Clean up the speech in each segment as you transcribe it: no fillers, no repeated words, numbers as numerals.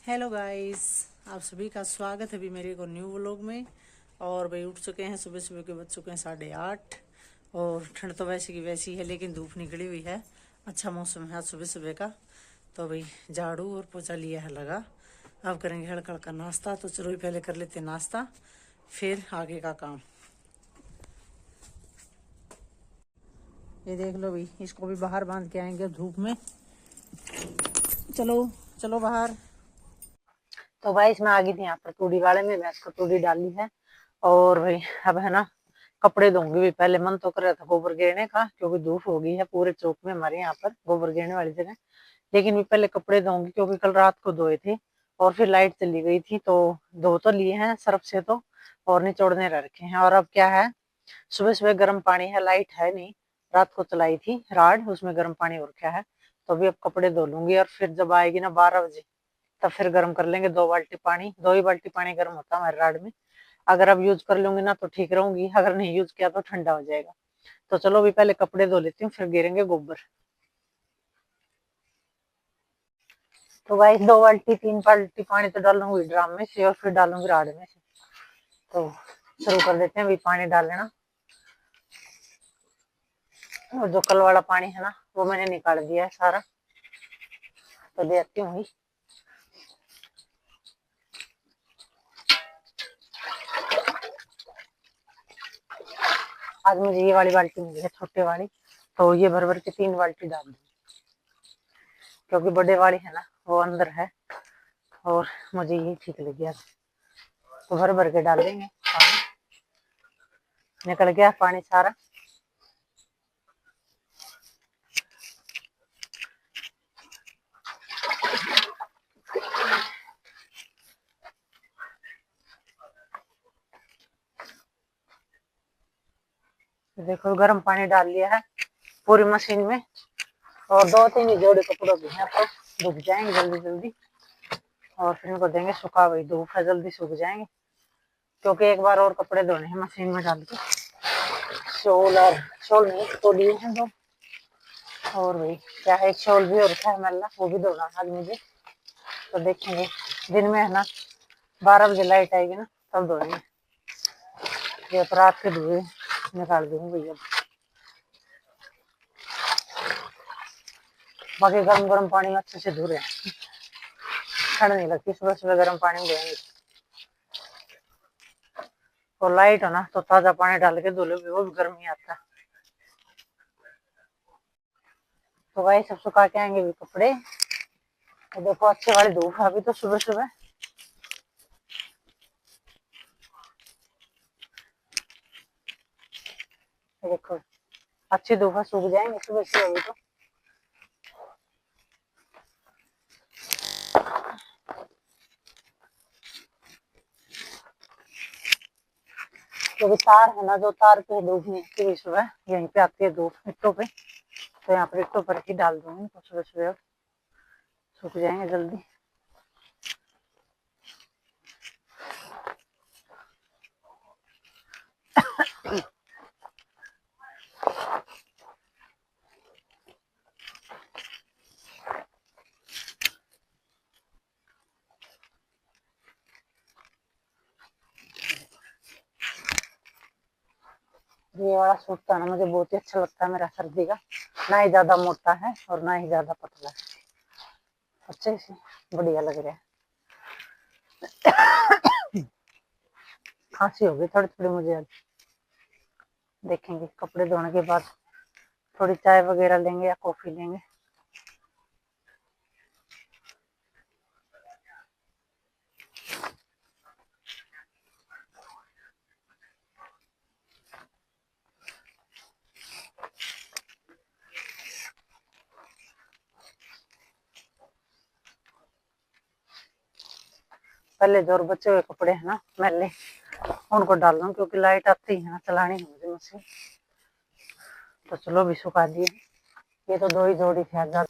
Hello guys, आप सभी का स्वागत है अभी मेरे को न्यू व्लॉग में। और भाई उठ चुके हैं, सुबह सुबह के बज चुके हैं 8:30। और ठंड तो वैसे की वैसी है, लेकिन धूप निकली हुई है। अच्छा मौसम है आज सुबह सुबह का। तो भाई झाड़ू और पोछा लिया है लगा। अब करेंगे हल्का हल्का नाश्ता। तो चलो ही पहले कर लेते हैं नाश्ता, फिर आगे का काम। ये देख लो भाई, इसको भी बाहर बांध के आएंगे धूप में। चलो चलो बाहर। तो भाई इसमें आ गई थी यहाँ पर तूड़ी वाले में, भैंस को तूड़ी डाली है। और भाई अब है ना, कपड़े धोंगी भी। पहले मन तो कर रहा था गोबर गिरने का, क्योंकि धूप हो गई है पूरे चौक में हमारे यहाँ पर गोबर गिरने वाली जगह। लेकिन भी पहले कपड़े धोंगी, क्योंकि कल रात को धोए थे और फिर लाइट चली गई थी। तो धो तो लिए हैं सर्फ से तो, और निचोड़ने रखे हैं। और अब क्या है, सुबह सुबह गर्म पानी है, लाइट है नहीं। रात को चलाई थी राड, उसमें गर्म पानी हो रखा है। तो अभी अब कपड़े धो लूंगी, और फिर जब आएगी ना 12 बजे, तब फिर गर्म कर लेंगे 2 बाल्टी पानी। 2 ही बाल्टी पानी गर्म होता है हमारे राड में। अगर अब यूज कर लूंगी ना तो ठीक रहूंगी, अगर नहीं यूज किया तो ठंडा हो जाएगा। तो चलो अभी पहले कपड़े धो लेती हूँ, फिर गिरेंगे गोबर। तो भाई 2 बाल्टी 3 बाल्टी पानी तो डालूंगी ड्राम में से, और फिर डालूंगी राड में से। तो शुरू कर देते हैं अभी पानी डाल लेना। और जो कल वाला पानी है ना, वो मैंने निकाल दिया है सारा। तो देती हूँ। आज मुझे ये वाली बाल्टी मिली है, छोटे वाली। तो ये भर भर के 3 बाल्टी डाल दूंगी, क्योंकि बड़े वाली है ना वो अंदर है, और मुझे ये ठीक लगी। तो भर भर के डाल देंगे पानी। निकल गया पानी सारा। देखो गर्म पानी डाल लिया है पूरी मशीन में। और 2-3 ही जोड़ी कपड़ों की है, तो धुप जाएंगे जल्दी जल्दी। और फिर इनको देंगे सुखा, हुई धूप है जल्दी सूख जाएंगे। क्योंकि एक बार और कपड़े धोने हैं मशीन में डाल के। शॉल और शॉल नहीं तो लिए हैं दो। और भाई क्या है, एक शॉल भी और है मैला, वो भी धोना आज मुझे। तो देखेंगे दिन में है ना, 12 बजे लाइट आएगी ना तब धोएंगे। ये तो रात के धुए निकाल दूंगी भैया। बाकी गर्म गर्म पानी में अच्छे से धो रहे हैं, ठंड नहीं लगती सुबह सुबह गर्म पानी में धोएंगे। और लाइट हो ना तो ताजा पानी डाल के धो लो, वो भी गर्मी आता है। तो भाई सब सुखा के आएंगे भी कपड़े। तो देखो अच्छे वाली धूप है अभी तो सुबह सुबह। देखो अच्छी धूप है, सूख जाएंगे सुबह सुबह अभी तो। क्योंकि तार है ना, जो तार पे धूप नहीं आती हुई सुबह, यहीं पे आती है धूप इट्टों पे। तो यहाँ पर इट्टों पर ही डाल दूंगी, तो सुबह सुबह सूख जाएंगे जल्दी। ये वाला सूट था ना, मुझे बहुत ही अच्छा लगता है, मेरा सर्दी का। ना ही ज्यादा मोटा है और ना ही ज्यादा पतला है, अच्छे से बढ़िया लग रहा है। खांसी होगी थोड़ी थोड़ी मुझे आज। देखेंगे कपड़े धोने के बाद थोड़ी चाय वगैरह लेंगे या कॉफी लेंगे। पहले जो बचे हुए कपड़े है ना मैले, उनको डाल दूँ, क्योंकि लाइट आती है ना चलानी है मुझे मशीन। तो चलो भी सुखा दिए। ये तो 2 ही जोड़ी थी आज।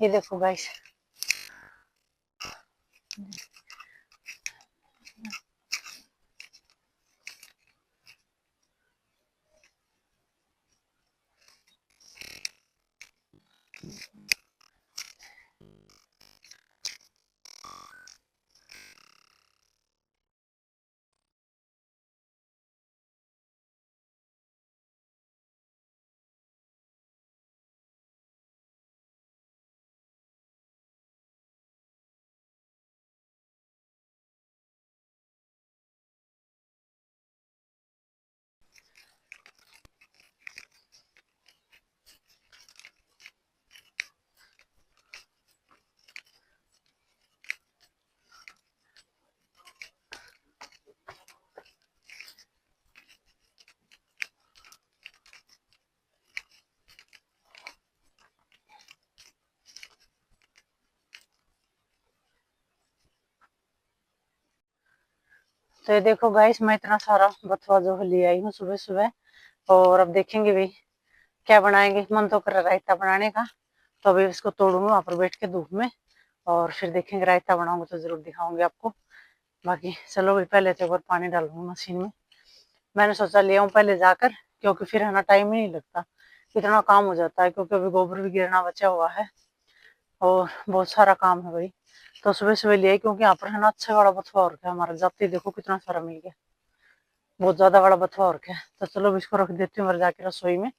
ये देखो गाइस, तो ये देखो गाइस, मैं इतना सारा बथुआ जो ले आई हूँ सुबह सुबह, और अब देखेंगे भाई क्या बनाएंगे। मन तो कर रहा है रायता बनाने का, तो अभी इसको तोड़ूंगा वहां पर बैठ के धूप में, और फिर देखेंगे। रायता बनाऊंगा तो जरूर दिखाऊंगी आपको। बाकी चलो भाई, पहले तो एक बार पानी डालूंगी मशीन में। मैंने सोचा ले आऊं पहले जाकर, क्योंकि फिर है ना टाइम ही नहीं लगता, इतना काम हो जाता है। क्योंकि अभी गोबर भी गिरना बचा हुआ है और बहुत सारा काम है भाई। तो सुबह सुबह ले आई, क्योंकि यहाँ पर है ना अच्छा बड़ा बथुआ और क्या हमारा, जाते ही देखो कितना सारा मिल गया, बहुत ज्यादा बड़ा बथुआ और क्या। तो चलो अब इसको रख देती हूँ जाके रसोई में,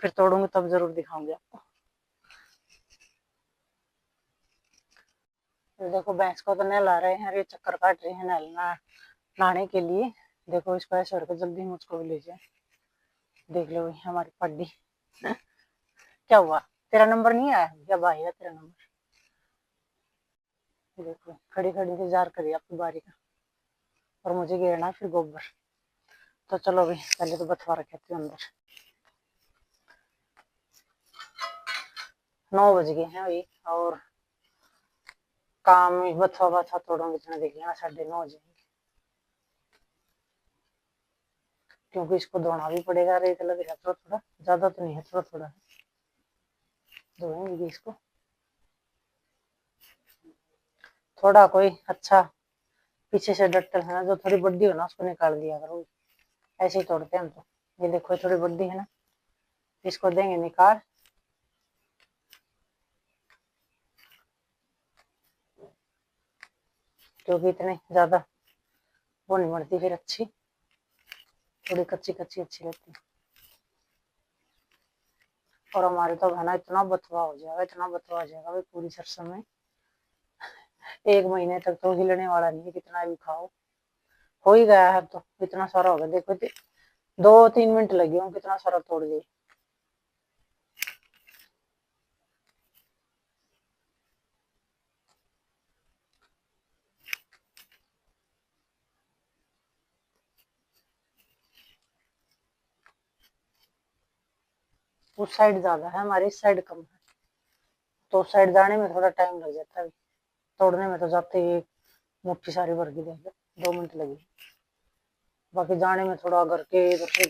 फिर तोड़ूंगी तब जरूर दिखाऊंगी आपको। तो देखो भैंस को तो नहला रहे हैं, ये चक्कर काट रही है नहलाना नहाने के लिए। देखो इसको ऐसे करके जल्दी मुझको भी ले जाए। देख लो भाई हमारी पड्डी। क्या हुआ, तेरा नंबर नहीं आया? जब आएगा तेरा नंबर। देखो खड़ी खड़ी इंतजार करिए आपकी बारी का, और मुझे घेरना है फिर गोबर। तो चलो भाई पहले तो बथवा रखे थे अंदर। 9 बज गए हैं भाई, और काम बथवा बथवा तोड़ोगे इतना देख लेना 9:30 हो जाएंगे। क्योंकि इसको धोना भी पड़ेगा, रेत लग रहा है थोड़ा थोड़ा, ज्यादा तो नहीं है, थोड़ा थोड़ा है। धोएंगे इसको, थोड़ा कोई अच्छा पीछे से डट्टल है ना जो थोड़ी बड्डी हो ना, उसको निकाल दिया करो। ऐसे ही तोड़ते हैं हम तो। ये देखो थोड़ी बड्डी है ना, इसको देंगे निकाल। क्योंकि इतने ज्यादा वो नहीं बनती फिर अच्छी, थोड़ी कच्ची कच्ची अच्छी लगती है। और हमारे तो है ना इतना बथुआ हो जाएगा, इतना बथुआ हो जाएगा भाई पूरी सरसों में, 1 महीने तक तो हिलने वाला नहीं है, कितना भी खाओ। हो ही गया है अब तो, इतना सारा हो गया। देखो 2-3 मिनट लगे हों, कितना सारा तोड़ दिए। उस साइड ज्यादा है, हमारी इस साइड कम है, तो उस साइड जाने में थोड़ा टाइम लग जाता है। तोड़ने में तो जाते ही मुट्ठी सारी भर गई, देख 2 मिनट लगी। बाकी जाने में थोड़ा घर के इधर से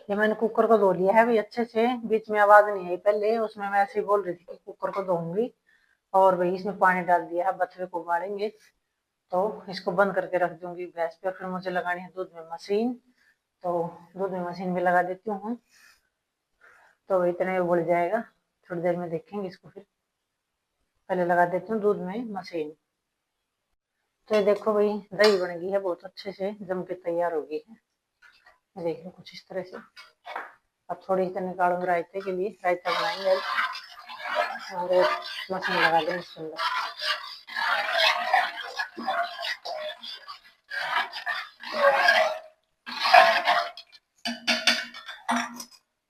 ये मैंने कुकर को धो लिया है भाई अच्छे से, बीच में आवाज नहीं आई पहले, उसमें मैं ऐसे ही बोल रही थी कि कुकर को धोऊंगी। और भाई इसमें पानी डाल दिया है, बथुए को उबालेंगे। तो इसको बंद करके रख दूंगी गैस पे। फिर मुझे लगानी है दूध में मशीन, तो दूध में मशीन भी लगा देती हूँ। तो इतने में उबल जाएगा, थोड़ी देर में देखेंगे इसको। फिर पहले लगा देती हूँ दूध में मशीन। तो ये देखो भाई दही बन गई है, बहुत अच्छे से जम के तैयार हो गई है। देख लो कुछ इस तरह से। अब थोड़ी सी निकालूंगी रायते के लिए, रायता बनाएंगे और मशीन लगा देंगे इसके अंदर।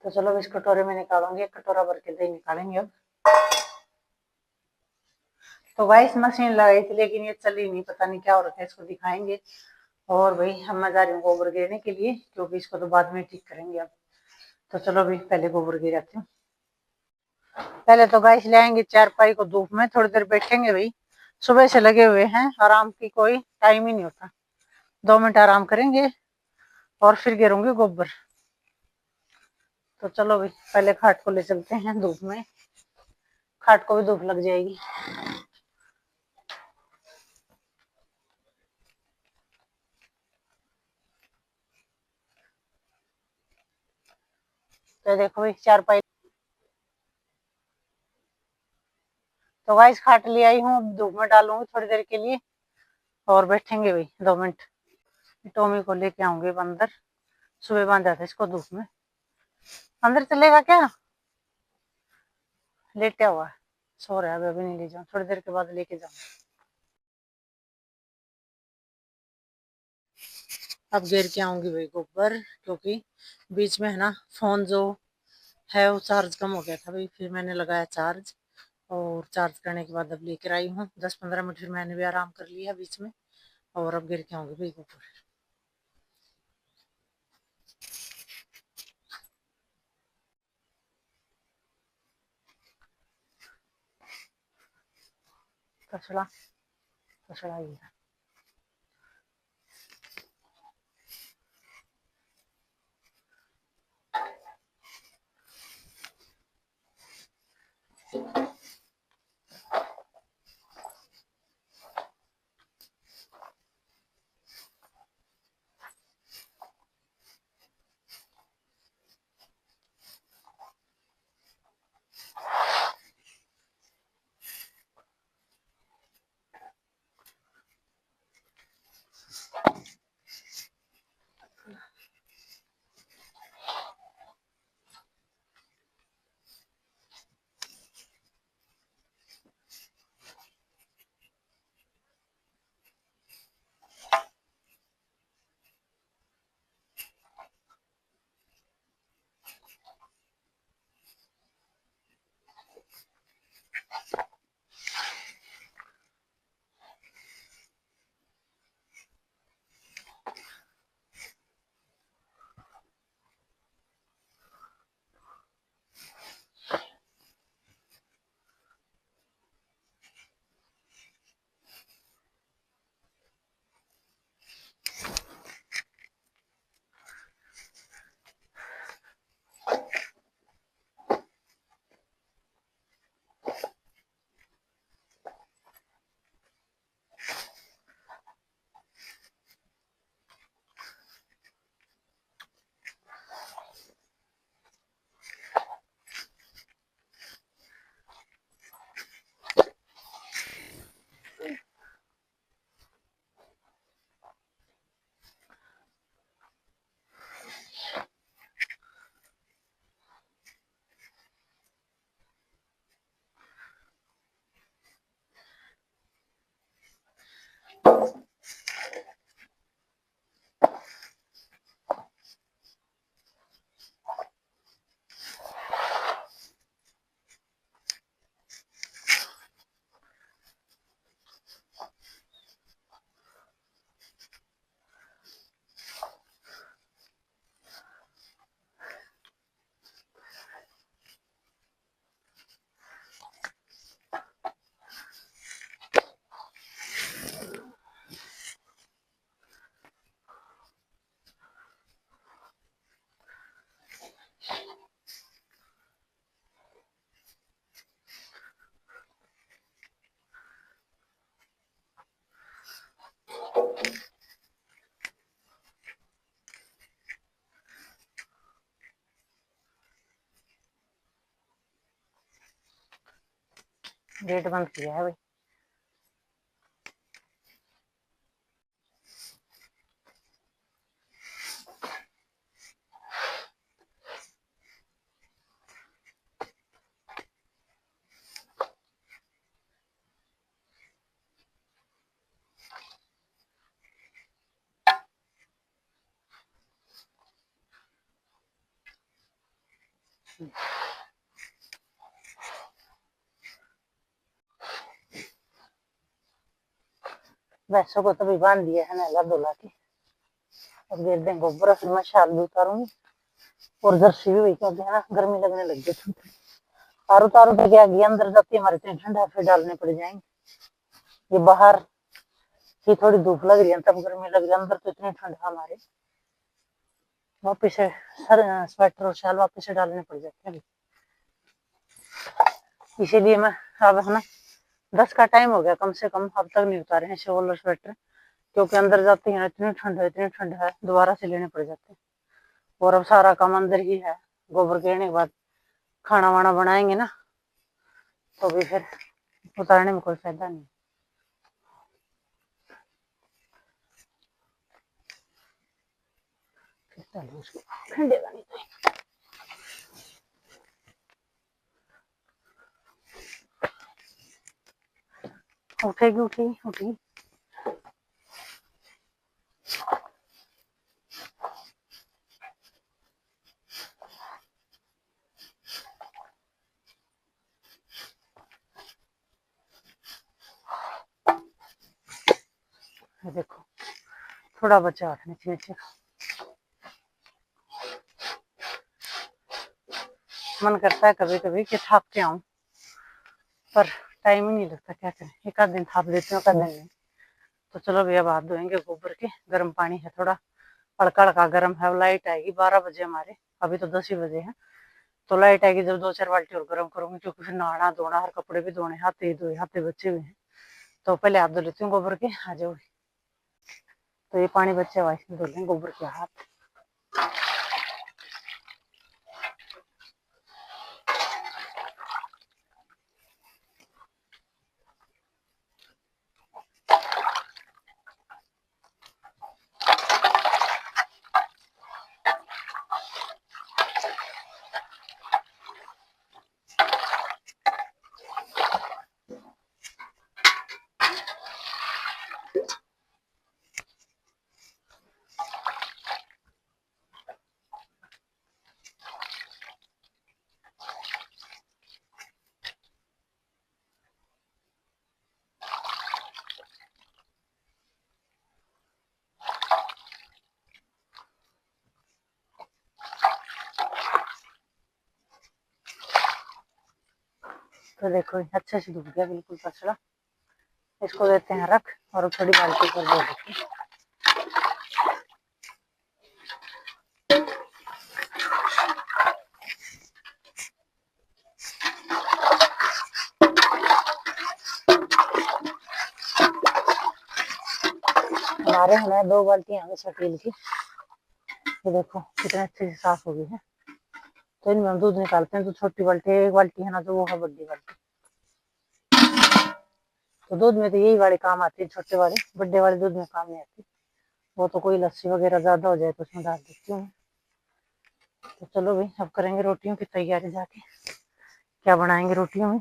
तो चलो इस कटोरे में निकालूंगी, एक कटोरा भर के दही निकालेंगे अब। तो गाइस मशीन लगाई थी लेकिन ये चली नहीं, पता नहीं क्या हो रखा है, इसको दिखाएंगे। और भाई हम मैं जा रही हूँ गोबर गिरने के लिए, क्योंकि इसको तो बाद में ठीक करेंगे अब। तो चलो अभी पहले गोबर गिराती हूँ। पहले तो गाइस ले आएंगे चारपाई को धूप में, थोड़ी देर बैठेंगे भाई। सुबह से लगे हुए हैं, आराम की कोई टाइम ही नहीं होता। 2 मिनट आराम करेंगे और फिर गिरूंगी गोबर। तो चलो भाई पहले खाट को ले चलते हैं धूप में, खाट को भी धूप लग जाएगी। तो देखो भाई चारपाई, तो गाइस खाट ले आई हूँ, धूप में डालूंगी थोड़ी देर के लिए और बैठेंगे भाई 2 मिनट। टॉमी को लेके आऊंगी अंदर, सुबह बांधा था इसको धूप में। अंदर चलेगा क्या? लेटा हुआ है, सो रहा है, अभी नहीं ले जाऊँ, थोड़ी देर के बाद लेके जाऊँ। अब गिर के आऊंगी भाई गोबर, क्योंकि बीच में है ना फोन जो है वो चार्ज कम हो गया था भाई, फिर मैंने लगाया चार्ज। और चार्ज करने के बाद अब लेकर आई हूँ, 10-15 मिनट फिर मैंने भी आराम कर लिया बीच में। और अब गिर के आऊंगी भाई गोबर। कचड़ा कचड़ा ही है। गेट बंद किया है भाई। भैंसों को तो भी बांध दिया है नहला धुला के। अब गिर दें गोबर, फिर मैं शाल भी उतारूंगी और जर्सी भी वही कर देना, गर्मी लगने लग गई। तारू तारू तो क्या गया अंदर जाती हमारे इतने ठंडा फिर डालने पड़ जाएंगे। ये बाहर की थोड़ी धूप लग रही है तब गर्मी लग रही है, अंदर तो इतनी ठंडा हमारे वापिस से सर स्वेटर और शाल वापिस से डालने पड़ जाते हैं। इसीलिए मैं अब है ना 10 का टाइम हो गया कम से कम, अब तक नहीं उतारे हैं शॉल और स्वेटर, क्योंकि अंदर जाते हैं इतनी ठंड है दोबारा से लेने पड़ जाते हैं। और अब सारा काम अंदर ही है, गोबर गिरने के बाद खाना वाना बनाएंगे ना तो भी फिर उतारने में कोई फायदा नहीं। ठंडेगा नहीं तो उठेगी उठेगी उठेगी। देखो थोड़ा बचा है नीचे नीचे। मन करता है कभी कभी कि थाप के आऊं, पर टाइम ही नहीं लगता, क्या करें, एक आध दिन थाप लेते हैं, एक आध दिन नहीं। तो चलो भैया हाथ धोएंगे गोबर के, गर्म पानी है थोड़ा हल्का हल्का गर्म है। लाइट आएगी 12 बजे हमारे, अभी तो 10 ही बजे है। तो लाइट आएगी जब 2-4 बाल्टी और गर्म करूंगी, क्योंकि फिर नहाना धोना हर कपड़े भी धोने, हाथ ही धोए, हाथ बच्चे हुए हैं। तो पहले हाथ धो लेती हूँ गोबर के, आ जाओ। तो ये पानी बच्चे हुआ धो लें गोबर के हाथ। तो देखो अच्छे से धुल गया बिल्कुल पसड़ा। इसको देते हैं रख और थोड़ी बाल्टी पर दे देते हैं। हमारे हमें 2 बाल्टी हमें स्टील की, ये देखो कितने अच्छे से साफ हो गई है। तो इनमें हम दूध निकालते हैं। तो छोटी बाल्टी एक बाल्टी है ना, तो वो है बड़ी बाल्टी। तो दूध में तो यही वाले काम आती है, छोटे वाले, बड़े वाले दूध में काम नहीं आती। वो तो कोई लस्सी वगैरह ज्यादा हो जाए तो उसमें डाल देती हूँ। तो चलो भाई अब करेंगे रोटियों की तैयारी, जाके क्या बनाएंगे रोटियों में।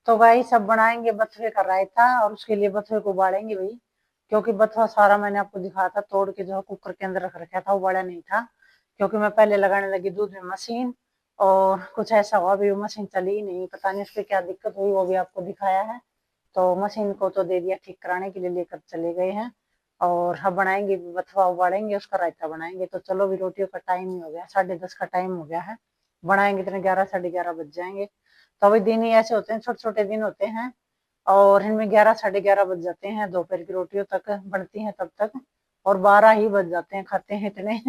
तो भाई सब बनाएंगे बथुए का रायता, और उसके लिए बथुए को उबालेंगे भाई, क्योंकि बथुआ सारा मैंने आपको दिखाया था तोड़ के, जो कुकर के अंदर रख रखा था, उबाला नहीं था। क्योंकि मैं पहले लगाने लगी दूध में मशीन, और कुछ ऐसा हुआ भी, वो मशीन चली ही नहीं, पता नहीं उसकी क्या दिक्कत हुई, वो भी आपको दिखाया है। तो मशीन को तो दे दिया ठीक कराने के लिए, लेकर चले गए हैं। और हम बनाएंगे बथुआ, उबालेंगे उसका रायता बनाएंगे। तो चलो भी रोटियों का टाइम ही हो गया, 10:30 का टाइम हो गया है। बनाएंगे इतने 11 11:30 बज जाएंगे। तो अभी दिन ही ऐसे होते हैं, छोटे छोटे दिन होते हैं, और इनमें 11 11:30 बज जाते हैं, दोपहर की रोटियों तक बनती हैं तब तक। और 12 ही बज जाते हैं, खाते हैं इतने।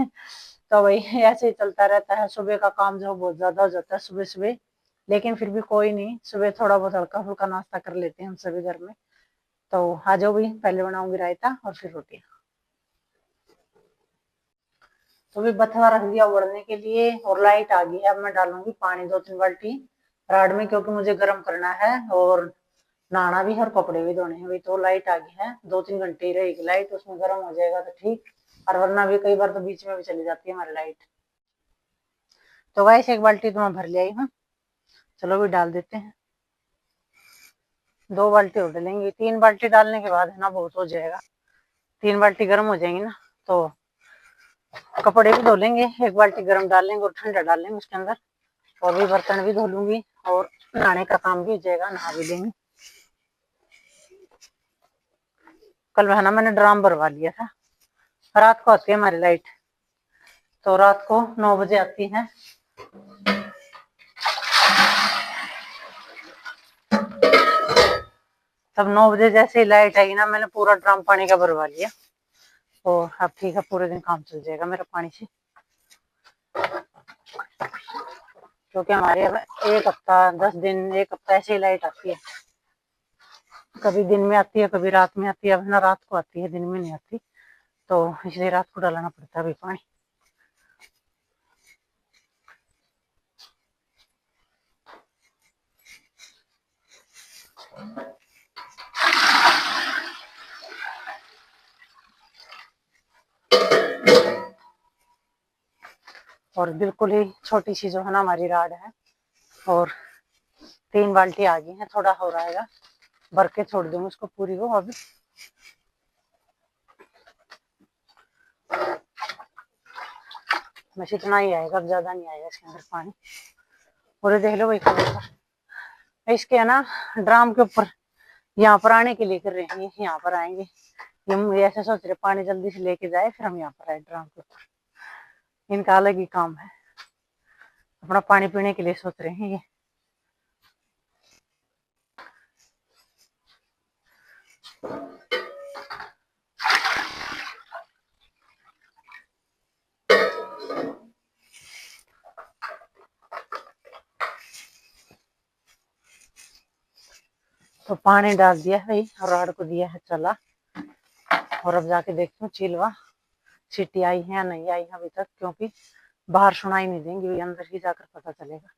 तो वही ऐसे ही चलता रहता है। सुबह का काम जो बहुत ज्यादा हो जाता है सुबह सुबह, लेकिन फिर भी कोई नहीं, सुबह थोड़ा बहुत हल्का फुल्का नाश्ता कर लेते हैं हम सभी घर में। तो आ जाओ भी, पहले बनाऊंगी रायता और फिर रोटी। तो भी बथवा रख दिया उबलने के लिए और लाइट आ गई है। अब मैं डालूंगी पानी 2-3 बाल्टी राड में, क्योंकि मुझे गर्म करना है और नहाना भी है और कपड़े भी धोने हैं। अभी तो लाइट आ गई है, 2-3 घंटे ही रहेगी लाइट, उसमें गर्म हो जाएगा तो ठीक, और वरना भी कई बार तो बीच में भी चली जाती है हमारी लाइट। तो गाइस एक बाल्टी तो मैं भर ले आई हूँ, चलो भी डाल देते हैं। 2 बाल्टी और डालेंगे, 3 बाल्टी डालने के बाद है ना बहुत हो जाएगा। 3 बाल्टी गर्म हो जाएंगी ना तो कपड़े भी धो लेंगे। 1 बाल्टी गर्म डाल लेंगे और ठंडा डाल लेंगे उसके अंदर, और भी बर्तन भी धो लूंगी और नहाने का काम भी हो जाएगा, नहा भी लेंगे। कल है ना मैंने ड्राम भरवा लिया था। रात को आती है हमारी लाइट, तो रात को 9 बजे आती है। तब 9 बजे जैसे ही लाइट आई ना, मैंने पूरा ड्राम पानी का भरवा लिया। तो अब ठीक है, पूरे दिन काम चल जाएगा मेरा पानी से, क्योंकि हमारे अब 1 हफ्ता 10 दिन 1 हफ्ता ऐसे ही लाइट आती है। कभी दिन में आती है, कभी रात में आती है। अब ना रात को आती है, दिन में नहीं आती, तो इसलिए रात को डालना पड़ता है अभी पानी। और बिल्कुल ही छोटी सी जो है ना हमारी राड है, और 3 बाल्टी आ गई है, थोड़ा हो रहा है, भर के छोड़ दूंगी उसको पूरी को। अभी बस इतना ही आएगा, अब ज्यादा नहीं आएगा इसके अंदर पानी। और देख लो भाई, इसके है ना ड्राम के ऊपर यहाँ पर आने के लिए कर रहे हैं, यहाँ पर आएंगे। हम ऐसे सोच रहे पानी जल्दी से लेके जाए, फिर हम यहाँ पर आए ड्राम के ऊपर। इनका अलग ही काम है, अपना पानी पीने के लिए सोच रहे हैं ये। तो पानी डाल दिया है भाई, और राड को दिया है चला, और अब जाके देखती हूँ चिलवा सीटी आई है या नहीं आई है अभी तक, क्योंकि बाहर सुनाई नहीं देंगी, अंदर ही जाकर पता चलेगा।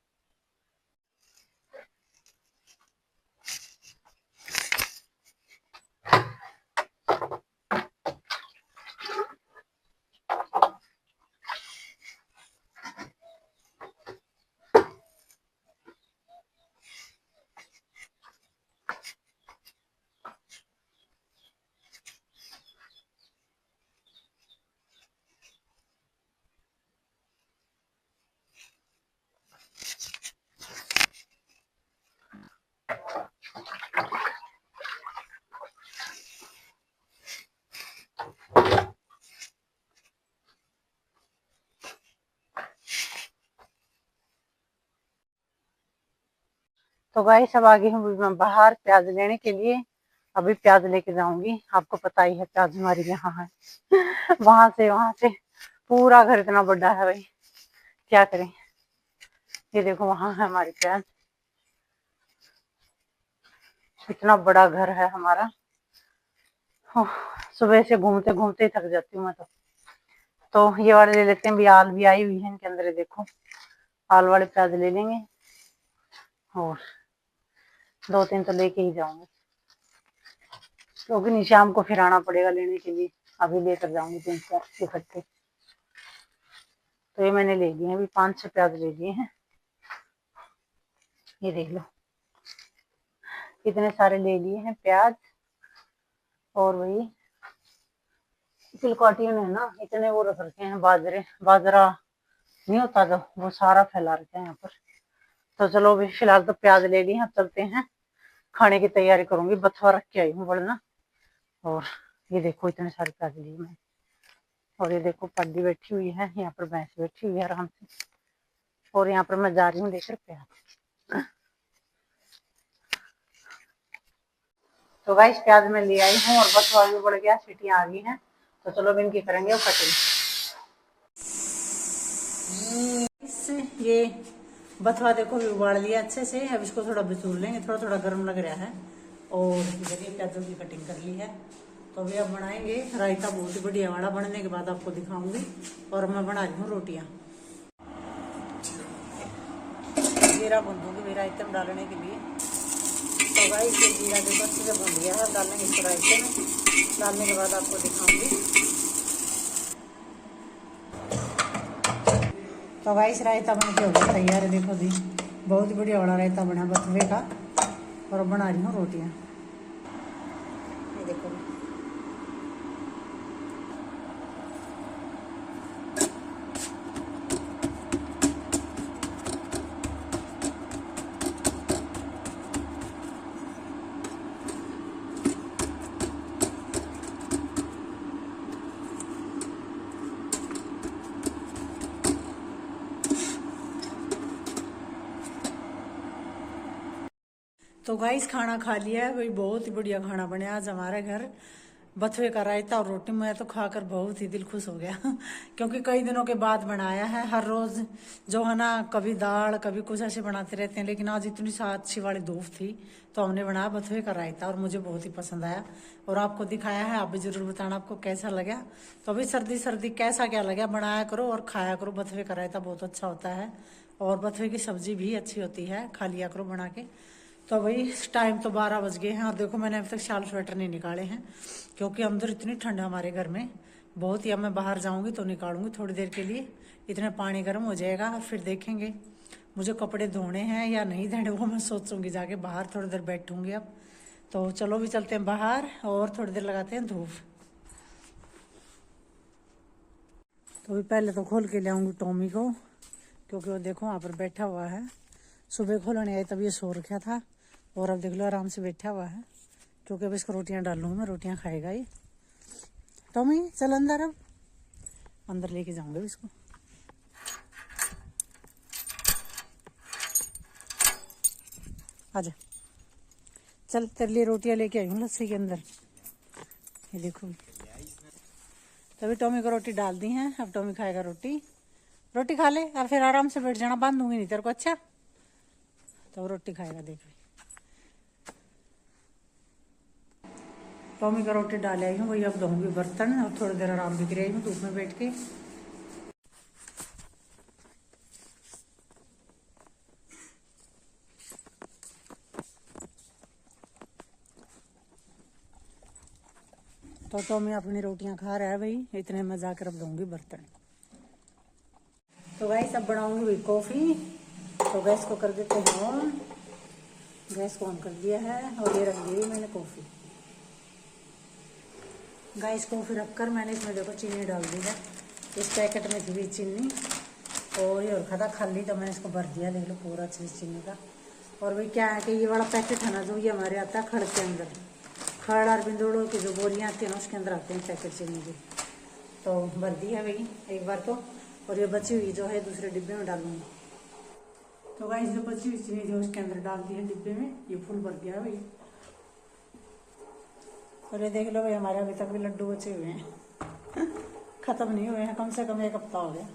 तो गाइस अब आगे हूँ बाहर प्याज लेने के लिए। अभी प्याज लेके जाऊंगी, आपको पता ही है प्याज हमारी यहाँ है। वहां से पूरा घर इतना बड़ा है भाई, क्या करें। ये देखो वहां है हमारी प्याज, इतना बड़ा घर है हमारा। सुबह से घूमते घूमते ही थक जाती हूँ मैं तो ये वाले ले लेते हैं भी, आल भी आई हुई है इनके अंदर, देखो आल वाले प्याज ले लेंगे, और 2-3 तो लेके ही जाऊंगी, क्योंकि नहीं शाम को फिर आना पड़ेगा लेने के लिए। अभी लेकर जाऊंगी 3-4 इकट्ठे। तो ये मैंने ले लिए हैं, अभी 5-6 प्याज ले लिए हैं। ये देख लो कितने सारे ले लिए हैं प्याज। और वही तिलकाटियों ने ना इतने वो रख रखे हैं, बाजरा नहीं होता जो, वो सारा फैला रखे हैं यहाँ पर। तो चलो अभी फिलहाल तो प्याज ले लिए हैं, अब चलते हैं खाने की तैयारी करूंगी। बथवा रख के आई हूँ बढ़ना। और ये देखो इतने सारे प्याज लिए मैं, और ये देखो पड्डी बैठी हुई है यहाँ पर, भैंस बैठी हुई है आराम से, और यहाँ पर मैं जा रही हूँ लेकर प्याज। तो गाइस प्याज में ले आई हूँ, और बथवा भी बढ़ गया, सीटियां आ गई हैं। तो चलो अब इनकी करेंगे अब कटिंग। इससे ये बथवा देखो भी उबाल लिया अच्छे से। अब इसको थोड़ा बिचूर लेंगे, थोड़ा थोड़ा गर्म लग रहा है। और इधर ये प्याजों की कटिंग कर ली है। तो अभी अब बनाएंगे रायता, बहुत ही बढ़िया वाला। बनने के बाद आपको दिखाऊंगी। और मैं बना रही हूँ रोटियाँ। जीरा भून दूंगी भी रायते में डालने के लिए। तो भाई ये जीरा के बाद से भून लिया है, डालेंगे इसको रायते में। डालने के बाद आपको दिखाऊंगी। तो भाई इस रायता बन के हो गया तैयार है, देखो जी बहुत ही बढ़िया वाला रायता बना बथुए का। और अब बना रही हूँ रोटियाँ, ये देखो। तो गाइस खाना खा लिया है भाई, बहुत ही बढ़िया खाना बने आज हमारे घर। बथुए का रायता और रोटी, मैं तो खाकर बहुत ही दिल खुश हो गया क्योंकि कई दिनों के बाद बनाया है। हर रोज जो है ना, कभी दाल कभी कुछ ऐसे बनाते रहते हैं, लेकिन आज इतनी अच्छी वाली धूप थी तो हमने बनाया बथुए का रायता और मुझे बहुत ही पसंद आया। और आपको दिखाया है, आप भी जरूर बताना आपको कैसा लगा। तो अभी सर्दी सर्दी कैसा क्या लगा, बनाया करो और खाया करो। बथुए का रायता बहुत अच्छा होता है और बथुए की सब्जी भी अच्छी होती है, खा लिया करो बना के। तो भाई टाइम तो 12 बज गए हैं और देखो मैंने अभी तक शाल स्वेटर नहीं निकाले हैं क्योंकि अंदर इतनी ठंड है हमारे घर में बहुत ही। अब मैं बाहर जाऊंगी तो निकालूंगी थोड़ी देर के लिए, इतने पानी गर्म हो जाएगा और फिर देखेंगे मुझे कपड़े धोने हैं या नहीं धोने, वो मैं सोचूंगी जाके। बाहर थोड़ी देर बैठूंगी अब। तो चलो भी चलते हैं बाहर और थोड़ी देर लगाते हैं धूप। तो अभी पहले तो खोल के ले आऊंगी टॉमी को, क्योंकि वो देखो वहाँ पर बैठा हुआ है। सुबह खोलने आई तब ये सो रखा था और अब देख लो आराम से बैठा हुआ है, क्योंकि अब इसको रोटियां डालूंगी मैं, रोटियां खाएगा ये। टॉमी चल अंदर, अब अंदर लेके जाऊंगा इसको। आजा चल, तेरे लिए रोटियां लेके आई हूँ लस्सी के अंदर, ये देखो। तभी टॉमी को रोटी डाल दी है, अब टॉमी खाएगा रोटी। रोटी खा ले और फिर आराम से बैठ जाना, बांधूंगी नहीं तेरे को, अच्छा? तो रोटी खाएगा, देख। टॉमी का रोटी डाल आई हूँ, वही अब धोऊंगी बर्तन और थोड़ी देर आराम भी कराई हूँ धूप में बैठ के। तो टॉमी अपनी रोटियां खा रहा है भाई, इतने में जाकर अब धोऊंगी बर्तन। तो भाई सब बनाऊंगी भाई कॉफी। तो गैस को कर देते हैं ऑन, गैस को ऑन कर दिया है और ये रख दी मैंने कॉफी। गैस कॉफी रखकर मैंने इसमें देखो चीनी डाल दी है। इस पैकेट में थी चीनी और ये रखा था खाली, तो मैंने इसको भर दिया, देख लो पूरा अच्छे से चीनी का। और भाई क्या है कि ये वाला पैकेट है ना, जो ये हमारे आता है खड़ के अंदर, खड़ और बिंदुड़ों की जो बोरियाँ आती है ना, उसके अंदर आते हैं पैकेट चीनी के। तो भर दी है भाई एक बार तो, और ये बची हुई जो है दूसरे डिब्बे में डालूंगी। तो गाइस जो बची हुई चीनी जो उसके अंदर डाल दी है डिब्बे में, ये फुल भर गया भाई। और ये देख लो भाई हमारे अभी तक भी लड्डू बचे हुए हैं खत्म नहीं हुए हैं, कम से कम एक हफ्ता हो गया।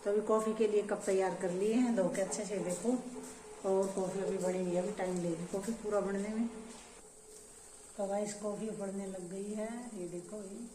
तो अभी कॉफ़ी के लिए कप तैयार कर लिए हैं, धो के अच्छे से देखो। और कॉफ़ी अभी बनी हुई है, अभी टाइम लेगी कॉफ़ी पूरा बनने में। तो गाइस कॉफ़ी बढ़ने लग गई है, ये देखो ये।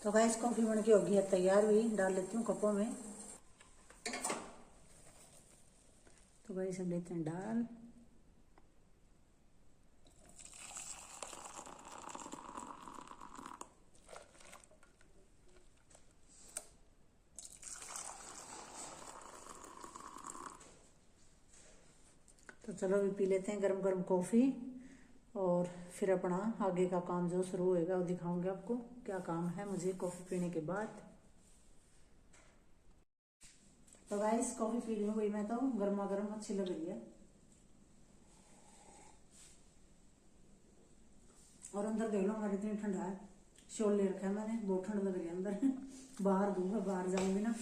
तो गाइस कॉफी बन के होगी है तैयार हुई, डाल लेती हूँ कपों में। तो गाइस हम लेते हैं डाल। तो चलो अभी पी लेते हैं गरम गरम कॉफ़ी, और फिर अपना आगे का काम जो शुरू होएगा वो दिखाऊंगी आपको क्या काम है मुझे कॉफ़ी पीने के बाद। तो गाइस कॉफ़ी पी रही हूँ भाई मैं, तो गर्मा गर्म अच्छी लग रही है। और अंदर देख लो हमारे इतनी ठंडा है, शॉल ले रखा है मैंने, बहुत ठंड लग रही है अंदर। बाहर धूप है, बाहर जाऊंगी ना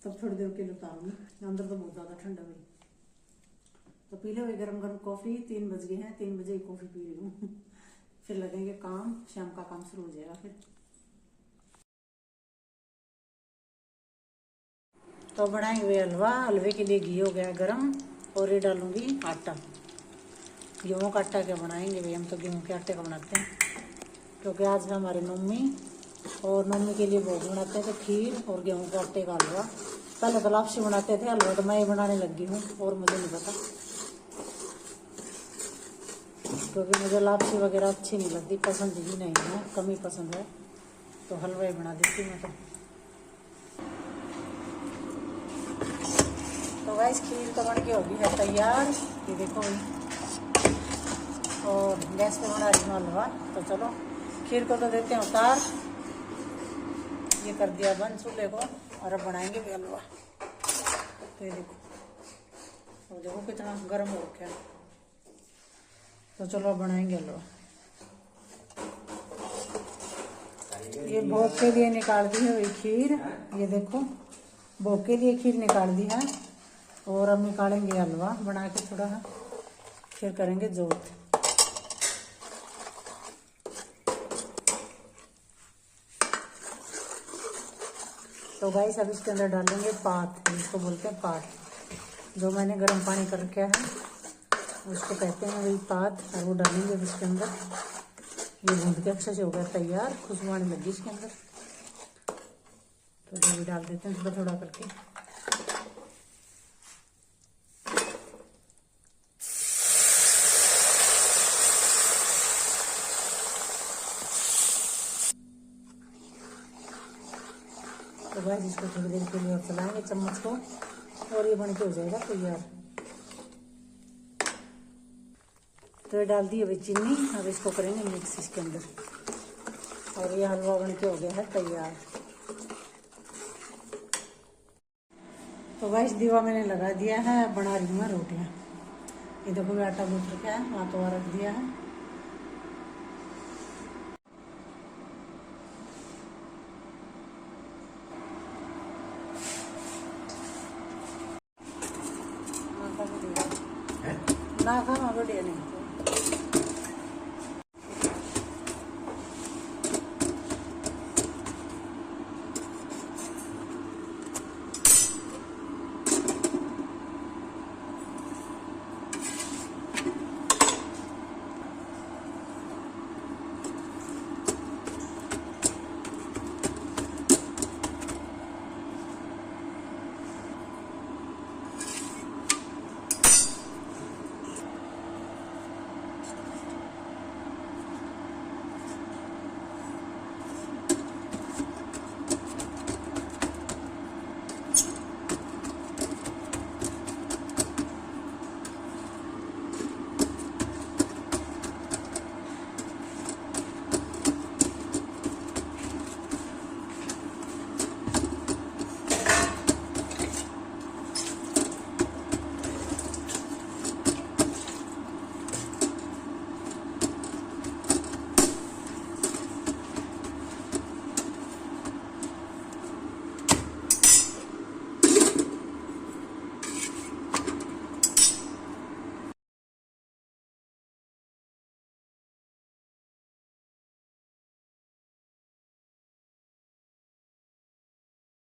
तब थोड़ी देर के लिए उतारूंगी, अंदर तो बहुत ज़्यादा ठंडा भाई। तो पी लो भाई गरम गरम कॉफ़ी, 3 बज गए हैं, 3 बजे ही कॉफ़ी पी रही हूँ। फिर लगेंगे काम, शाम का काम शुरू हो जाएगा फिर। तो बनाएंगे वे हलवा। हलवे के लिए घी हो गया गरम, और ये डालूंगी आटा। गेहूँ का आटा क्या बनाएंगे भाई, हम तो गेहूँ के आटे का बनाते हैं, क्योंकि आज है हमारे नवमी, और नवमी के लिए भोग बनाते हैं तो खीर और गेहूँ के आटे का हलवा। पहले तो लापसी बनाते थे, हलवा तो मैं ही बनाने लगी हूँ, और मुझे नहीं पता, क्योंकि मुझे लापसी वगैरह अच्छी नहीं लगती, पसंद ही नहीं है, कम ही पसंद है, तो हलवा ही बना देती मैं तो गाइस खीर तो बन के होगी है तैयार, ये देखो भाई, और गैस पे बना रही हूँ हलवा। तो चलो खीर को तो देते हैं उतार, ये कर दिया बंद चूल्हे को, और अब बनाएंगे भी हलवा। तो ये देखो, और देखो कितना गर्म हो रखा है। तो चलो अब बनाएंगे हलवा। ये भोग के लिए निकाल दी है वही खीर, ये देखो भोग के लिए खीर निकाल दी है, और अब निकालेंगे हलवा बना के थोड़ा, फिर करेंगे जोत। तो गाइस अब इसके अंदर डालेंगे पात, जिसको बोलते हैं पात, जो मैंने गर्म पानी कर रखा है उसको कहते हैं वही पात, और वो डालेंगे इसके अंदर। ये भून के अच्छे से हो गया तैयार, खुशबू आने लगी इसके अंदर। तो ये भी डाल देते हैं थोड़ा थोड़ा करके। तो गाइस इसको थोड़ी देर के लिए और चलाएंगे चम्मच को, और ये बन के हो जाएगा तैयार। तो ये डाल दी अभी चीनी, अब इसको करेंगे मिक्स इसके अंदर, और ये हलवा बन के हो गया है तैयार। तो गाइस दीवा मैंने लगा दिया है, बना रही हूँ मैं रोटियाँ। ये देखो मैं आटा गूंथ रखा है, वहाँ तो रख दिया है। ना खा बढ़िया नहीं।